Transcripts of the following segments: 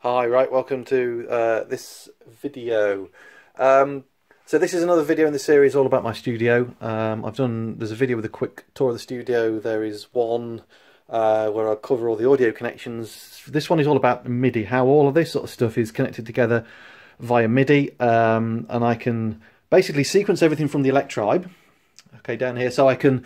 Hi, right, welcome to this video. So this is another video in the series all about my studio. There's a video with a quick tour of the studio. There is one where I cover all the audio connections. This one is all about MIDI, how all of this sort of stuff is connected together via MIDI. And I can basically sequence everything from the Electribe, okay, down here, so I can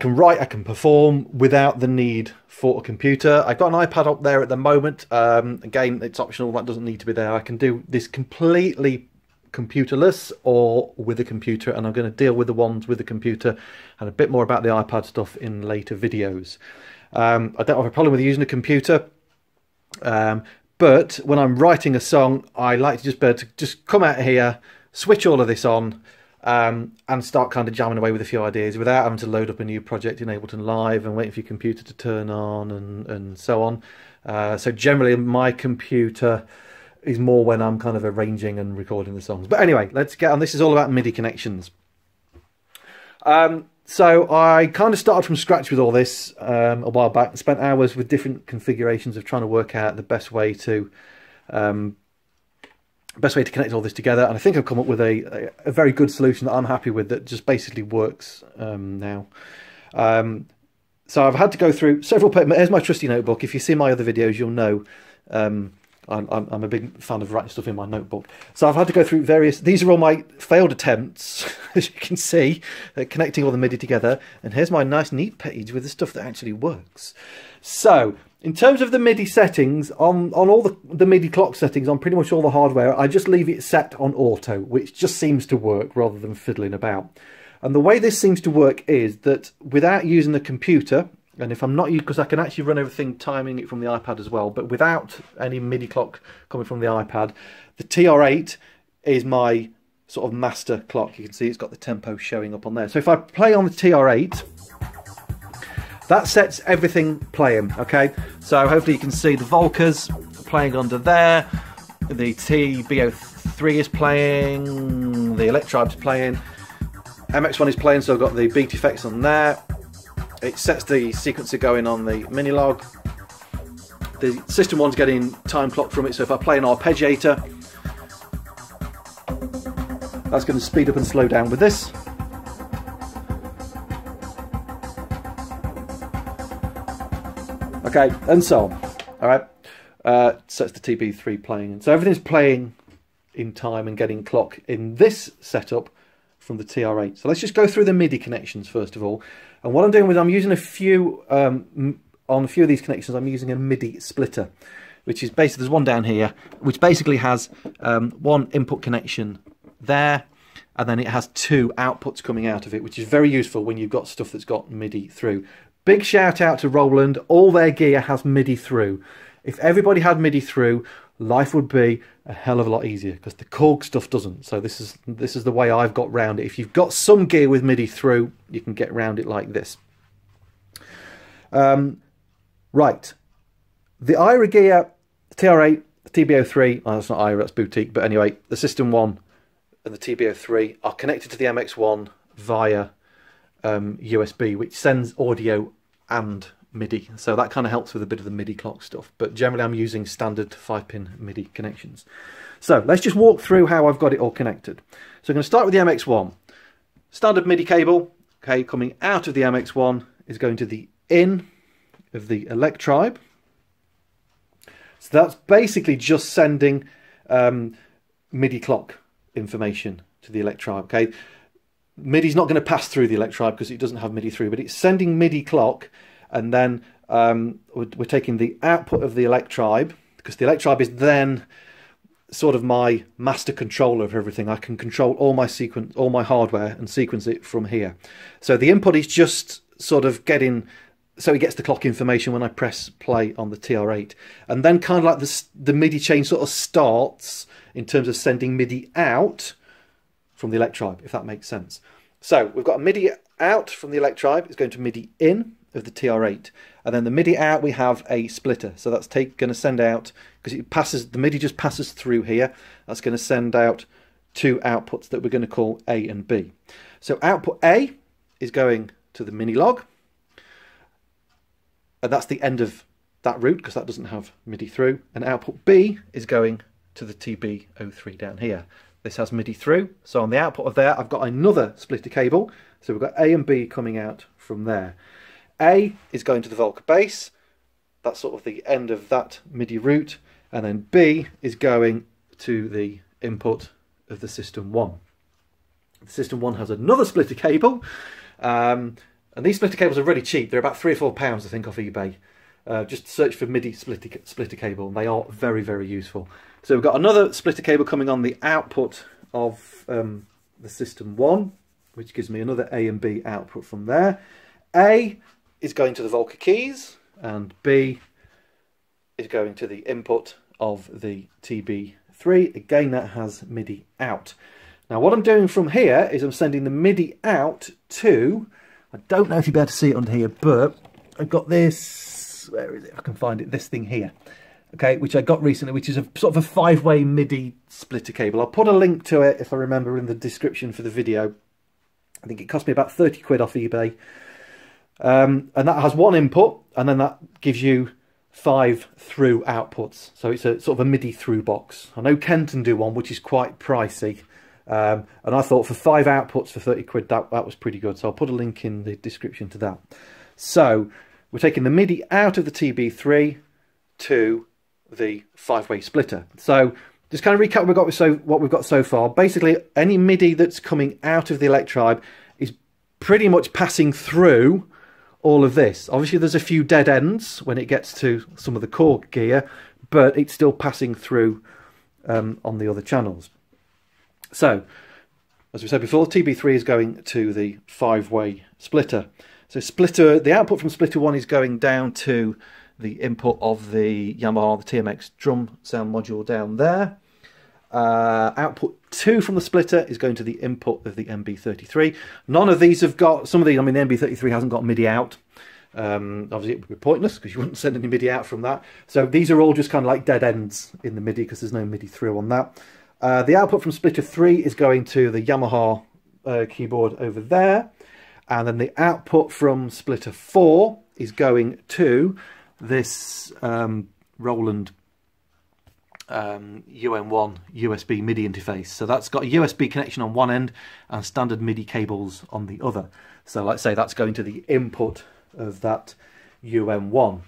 write, I can perform without the need for a computer. I've got an iPad up there at the moment. Again, it's optional, that doesn't need to be there. I can do this completely computerless or with a computer, and I'm going to deal with the ones with the computer and a bit more about the iPad stuff in later videos. I don't have a problem with using a computer, but when I'm writing a song, I like to just be able to just come out here, switch all of this on, and start kind of jamming away with a few ideas without having to load up a new project in Ableton Live and waiting for your computer to turn on and so on. So generally my computer is more when I'm kind of arranging and recording the songs. But anyway, let's get on. This is all about MIDI connections. So I kind of started from scratch with all this a while back and spent hours with different configurations of trying to work out the best way to connect all this together, and I think I've come up with a very good solution that I'm happy with, that just basically works now. So I've had to go through several papers. Here's my trusty notebook. If you see my other videos, you'll know I'm a big fan of writing stuff in my notebook. So I've had to go through various, these are all my failed attempts, as you can see, at connecting all the MIDI together. And here's my nice neat page with the stuff that actually works. So in terms of the MIDI settings, on all the MIDI clock settings, on pretty much all the hardware, I just leave it set on auto, which just seems to work rather than fiddling about. And the way this seems to work is that without using the computer, and if I'm not using, because I can actually run everything timing it from the iPad as well, but without any MIDI clock coming from the iPad, the TR8 is my sort of master clock. You can see it's got the tempo showing up on there. So if I play on the TR8, that sets everything playing, okay? So hopefully you can see the Volcas playing under there, the TB03 is playing, the Electribe's playing, MX1 is playing, so I've got the beat effects on there. It sets the sequencer going on the mini log. The system one's getting time clock from it, so if I play an arpeggiator, that's going to speed up and slow down with this. Okay, and so on. All right, sets the TB3 playing. So everything's playing in time and getting clock in this setup from the TR8. So let's just go through the MIDI connections first of all. And what I'm doing is I'm using a few, on a few of these connections, I'm using a MIDI splitter, which is basically, there's one down here, which basically has one input connection there, and then it has two outputs coming out of it, which is very useful when you've got stuff that's got MIDI through. Big shout out to Roland, all their gear has MIDI through. If everybody had MIDI through, life would be a hell of a lot easier, because the Korg stuff doesn't. So this is the way I've got round it. If you've got some gear with MIDI through, you can get round it like this. Right, the IRA gear, the TR8, the TB03, oh, that's not IRA, that's boutique, but anyway, the System 1 and the TB03 are connected to the MX1 via USB, which sends audio and MIDI, so that kind of helps with a bit of the MIDI clock stuff, but generally I'm using standard 5-pin MIDI connections. So let's just walk through how I've got it all connected. So I'm going to start with the MX1. Standard MIDI cable, okay, coming out of the MX1 is going to the in of the Electribe. So that's basically just sending MIDI clock information to the Electribe, okay. MIDI's not going to pass through the Electribe because it doesn't have MIDI through, but it's sending MIDI clock, and then we're taking the output of the Electribe, because the Electribe is then sort of my master controller of everything. I can control all my hardware and sequence it from here. So the input is just sort of getting, so it gets the clock information when I press play on the TR8, and then kind of like the MIDI chain sort of starts in terms of sending MIDI out from the Electribe, if that makes sense. So we've got a MIDI out from the Electribe, it's going to MIDI in of the TR8, and then the MIDI out we have a splitter, so that's going to send out, because it passes, the MIDI just passes through here, that's going to send out two outputs that we're going to call A and B. So output A is going to the mini log, and that's the end of that route because that doesn't have MIDI through, and output B is going to the TB03 down here. This has MIDI through, so on the output of there I've got another splitter cable, so we've got A and B coming out from there. A is going to the Volca bass, that's sort of the end of that MIDI route, and then B is going to the input of the System 1. The System 1 has another splitter cable, and these splitter cables are really cheap. They're about £3 or £4 I think off eBay. Just search for MIDI splitter cable, and they are very, very useful. So we've got another splitter cable coming on the output of the System 1, which gives me another A and B output from there. A is going to the Volca keys, and B is going to the input of the TB3. Again, that has MIDI out. Now what I'm doing from here is I'm sending the MIDI out to, I don't know if you'll be able to see it under here, but I've got this, where is it? I can find it, this thing here. Okay, which I got recently, which is a sort of a 5-way MIDI splitter cable. I'll put a link to it, if I remember, in the description for the video. I think it cost me about 30 quid off eBay. And that has one input, and then that gives you 5 through outputs. So it's a sort of a MIDI through box. I know Kenton do one, which is quite pricey. And I thought for 5 outputs for 30 quid, that was pretty good. So I'll put a link in the description to that. So we're taking the MIDI out of the TB3 to the 5-way splitter. So just kind of recap what we've got so far. Basically, any MIDI that's coming out of the Electribe is pretty much passing through all of this. Obviously, there's a few dead ends when it gets to some of the Korg gear, but it's still passing through on the other channels. So, as we said before, TB3 is going to the 5-way splitter. So the output from splitter 1 is going down to the input of the Yamaha, the TMX drum sound module down there. Output 2 from the splitter is going to the input of the MB33. None of these have got, some of these, I mean the MB33 hasn't got MIDI out. Obviously it would be pointless because you wouldn't send any MIDI out from that. So these are all just kind of like dead ends in the MIDI because there's no MIDI through on that. The output from splitter 3 is going to the Yamaha keyboard over there. And then the output from splitter 4 is going to this Roland UN1 USB MIDI interface. So that's got a USB connection on one end and standard MIDI cables on the other. So let's say that's going to the input of that UN1.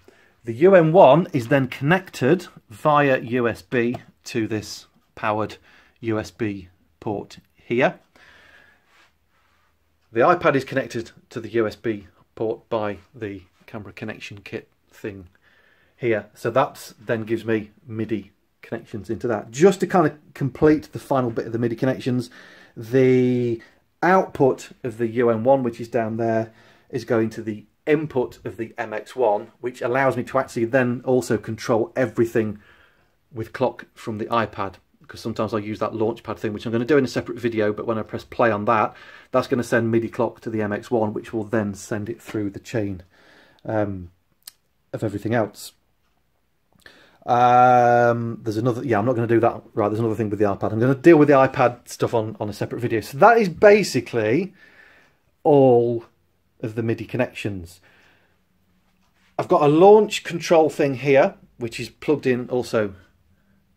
The UN1 is then connected via USB to this powered USB port here. The iPad is connected to the USB port by the camera connection kit thing here. So that then gives me MIDI connections into that. Just to kind of complete the final bit of the MIDI connections, the output of the UN1, which is down there, is going to the input of the MX1, which allows me to actually then also control everything with clock from the iPad, because sometimes I use that launchpad thing, which I'm going to do in a separate video, but when I press play on that, that's going to send MIDI clock to the MX1, which will then send it through the chain of everything else. There's another, yeah, I'm not going to do that, right, there's another thing with the iPad. I'm going to deal with the iPad stuff on a separate video. So that is basically all of the MIDI connections. I've got a launch control thing here, which is plugged in also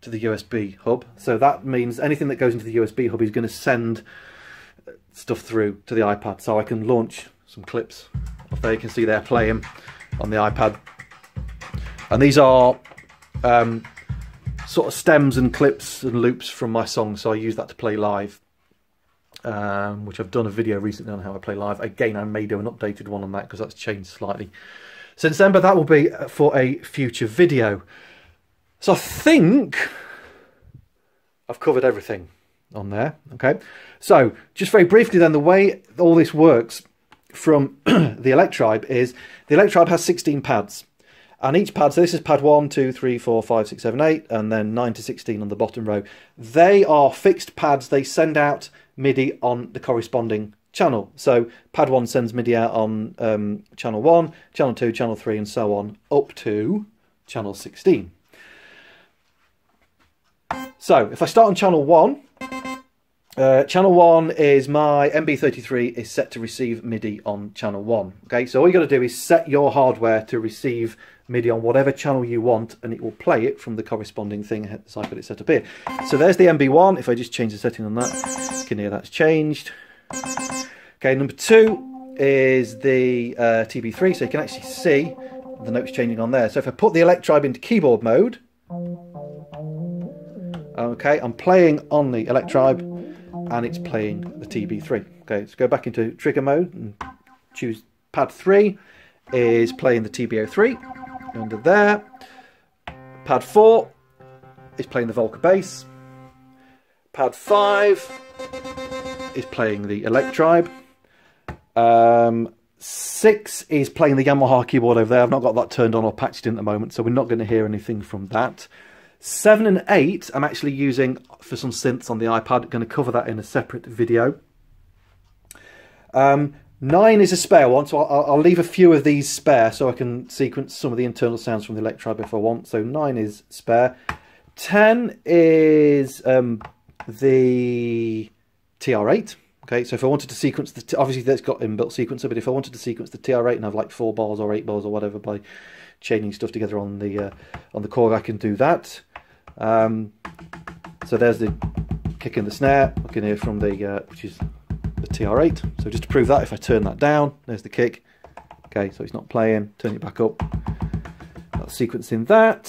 to the USB hub. So that means anything that goes into the USB hub is going to send stuff through to the iPad. So I can launch some clips off there. You can see they're playing on the iPad. And these are sort of stems and clips and loops from my songs. So I use that to play live, which I've done a video recently on how I play live. Again, I may do an updated one on that because that's changed slightly since then, but that will be for a future video. So I think I've covered everything on there. Okay, so just very briefly then, the way all this works from the Electribe is the Electribe has 16 pads, and each pad, so this is pad 1, 2, 3, 4, 5, 6, 7, 8, and then 9 to 16 on the bottom row. They are fixed pads. They send out MIDI on the corresponding channel. So pad 1 sends MIDI out on channel 1, channel 2, channel 3, and so on up to channel 16. So if I start on channel 1, channel 1 is my MB33 is set to receive MIDI on channel 1. Okay, so all you got to do is set your hardware to receive MIDI on whatever channel you want, and it will play it from the corresponding thing as I've got it set up here. So there's the MB1. If I just change the setting on that, you can hear that's changed. Okay, number 2 is the TB3, so you can actually see the notes changing on there. So if I put the Electribe into keyboard mode, okay, I'm playing on the Electribe and it's playing the TB3. Okay, let's go back into trigger mode and choose pad 3 is playing the TB03 under there. Pad 4 is playing the Volca bass. Pad 5 is playing the Electribe. 6 is playing the Yamaha keyboard over there. I've not got that turned on or patched in at the moment, so we're not going to hear anything from that. 7 and 8 I'm actually using for some synths on the iPad. I'm going to cover that in a separate video. 9 is a spare one, so I'll leave a few of these spare so I can sequence some of the internal sounds from the Electribe if I want. So 9 is spare. 10 is the TR8. Okay, so if I wanted to sequence the, obviously that's got inbuilt sequencer, but if I wanted to sequence the TR8 and have like 4 bars or 8 bars or whatever by chaining stuff together on the Korg, I can do that. So there's the kick and the snare. I can hear from the which is the TR8. So just to prove that, if I turn that down, there's the kick. Okay, so it's not playing. Turn it back up. That's sequencing that.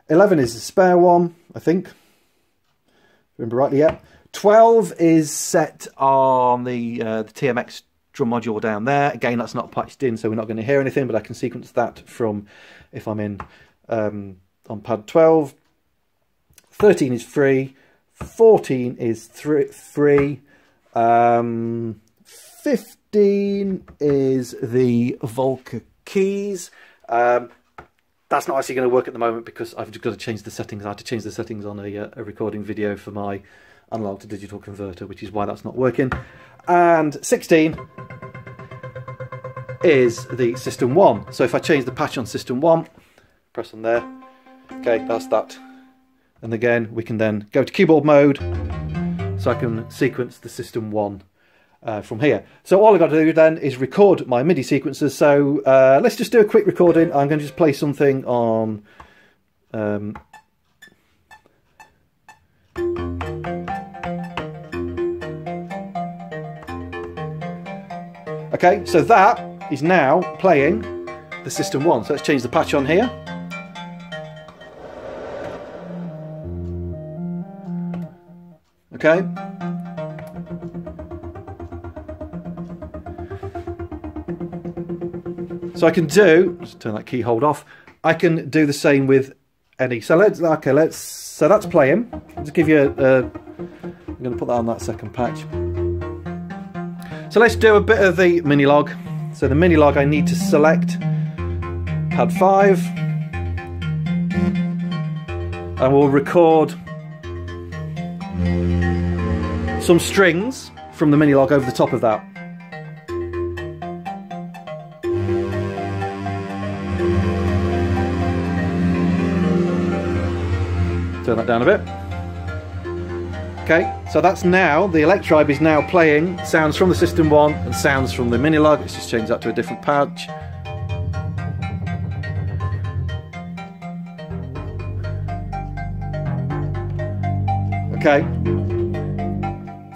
11 is the spare one, I think. Remember rightly, yeah. 12 is set on the TMX drum module down there. Again, that's not patched in, so we're not going to hear anything, but I can sequence that from if I'm in on pad 12. 13 is free. 14 is free. 15 is the Volca keys. That's not actually going to work at the moment because I've just got to change the settings. I had to change the settings on a recording video for my analog to digital converter, which is why that's not working. And 16 is the System 1. So if I change the patch on System 1, press on there, okay, that's that. And again, we can then go to keyboard mode, so I can sequence the System 1 from here. So all I've got to do then is record my MIDI sequences. So let's just do a quick recording. I'm going to just play something on okay, so that is now playing the System 1. So let's change the patch on here. Okay. So I can do, let's turn that keyhold off. I can do the same with any. So so that's playing. Let's give you I'm going to put that on that second patch. So let's do a bit of the mini log. So the mini log, I need to select pad 5 and we'll record some strings from the mini log over the top of that. Turn that down a bit. Okay, so that's now, the Electribe is now playing sounds from the System 1 and sounds from the mini log. Let's just change that to a different patch. Okay,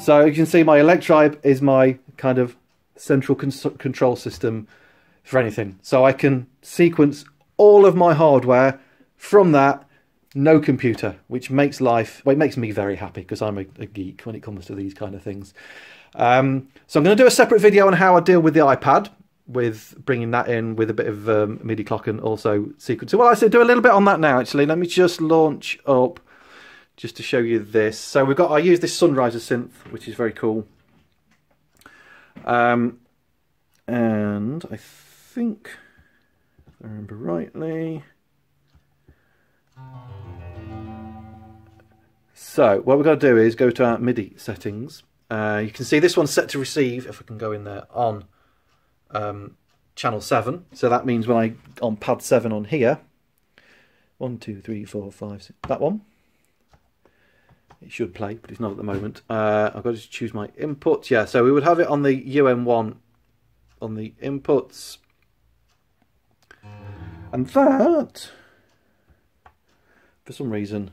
so you can see my Electribe is my kind of central control system for anything. So I can sequence all of my hardware from that. No computer, which makes life, well, it makes me very happy because I'm a geek when it comes to these kind of things. So I'm going to do a separate video on how I deal with the iPad, with bringing that in with a bit of MIDI clock and also sequencing. Well, I should do a little bit on that now, actually. Let me just launch up just to show you this. So we've got, I use this Sunriser synth, which is very cool. And I think, if I remember rightly, so what we've got to do is go to our MIDI settings. You can see this one's set to receive, if I can go in there, on channel 7. So that means when I, on pad 7 on here, 1, 2, 3, 4, 5, 6, that one, it should play, but it's not at the moment. I've got to choose my inputs. Yeah, so we would have it on the UM1 on the inputs. And that, for some reason,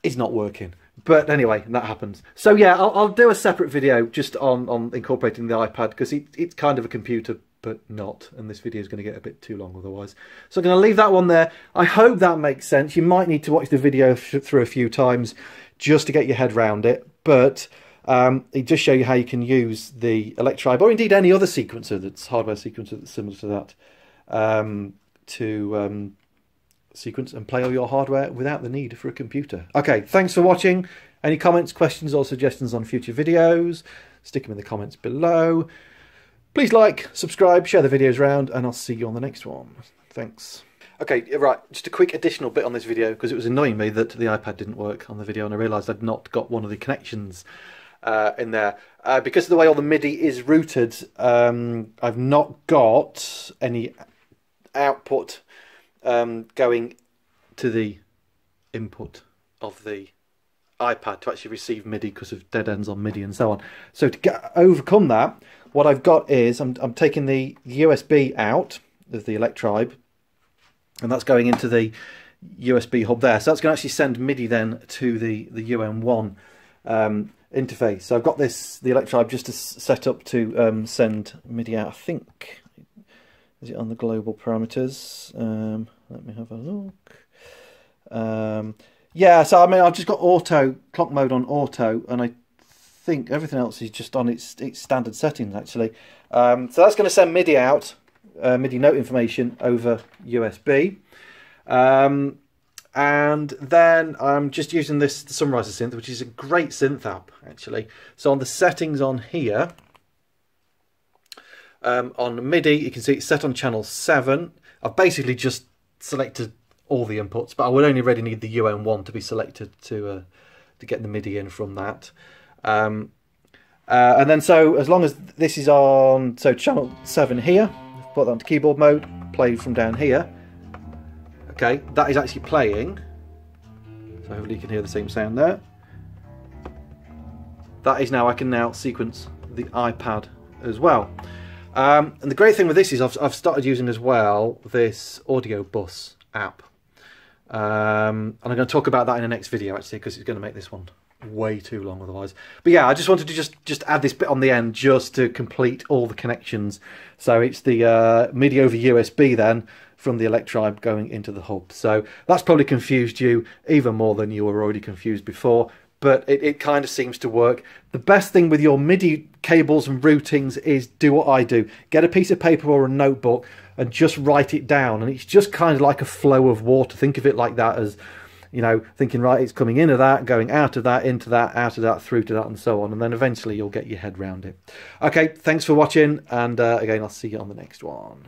is not working. But anyway, that happens. So yeah, I'll do a separate video just on incorporating the iPad, because it's kind of a computer, but not. And this video is going to get a bit too long otherwise. So I'm going to leave that one there. I hope that makes sense. You might need to watch the video through a few times just to get your head around it. But it just shows you how you can use the Electribe, or indeed any other sequencer that's hardware sequencer that's similar to that, to sequence and play all your hardware without the need for a computer. Okay, thanks for watching. Any comments, questions or suggestions on future videos, stick them in the comments below. Please like, subscribe, share the videos around, and I'll see you on the next one. Thanks. Okay, right, just a quick additional bit on this video, because it was annoying me that the iPad didn't work on the video and I realised I'd not got one of the connections in there. Because of the way all the MIDI is routed, I've not got any output going to the input of the iPad to actually receive MIDI because of dead ends on MIDI and so on. So to overcome that, what I've got is I'm taking the USB out of the Electribe, and that's going into the USB hub there. So that's going to actually send MIDI then to the UM1 interface. So I've got the Electribe just to set up to send MIDI out. I think, is it on the global parameters? Let me have a look. Yeah, so I mean, I've just got auto, clock mode on auto, and I think everything else is just on its standard settings actually. So that's going to send MIDI out, MIDI note information over USB. And then I'm just using the Summarizer synth, which is a great synth app actually. So on the settings on here, on MIDI, you can see it's set on channel 7. I've basically just selected all the inputs, but I would only really need the UM1 to be selected to get the MIDI in from that. And then so as long as this is on, so channel 7 here, put that onto keyboard mode, play from down here. Okay, that is actually playing. So hopefully you can hear the same sound there. That is now, I can now sequence the iPad as well. And the great thing with this is I've started using as well this Audio Bus app. And I'm going to talk about that in the next video actually, because it's going to make this one way too long otherwise. But yeah, I just wanted to just add this bit on the end just to complete all the connections. So it's the MIDI over USB then from the Electribe going into the hub. So that's probably confused you even more than you were already confused before, but it kind of seems to work. The best thing with your MIDI cables and routings is do what I do. Get a piece of paper or a notebook and just write it down, and it's just kind of like a flow of water. Think of it like that, as, you know, thinking, right, it's coming into that, going out of that, into that, out of that, through to that, and so on, and then eventually you'll get your head round it. Okay, thanks for watching, and again, I'll see you on the next one.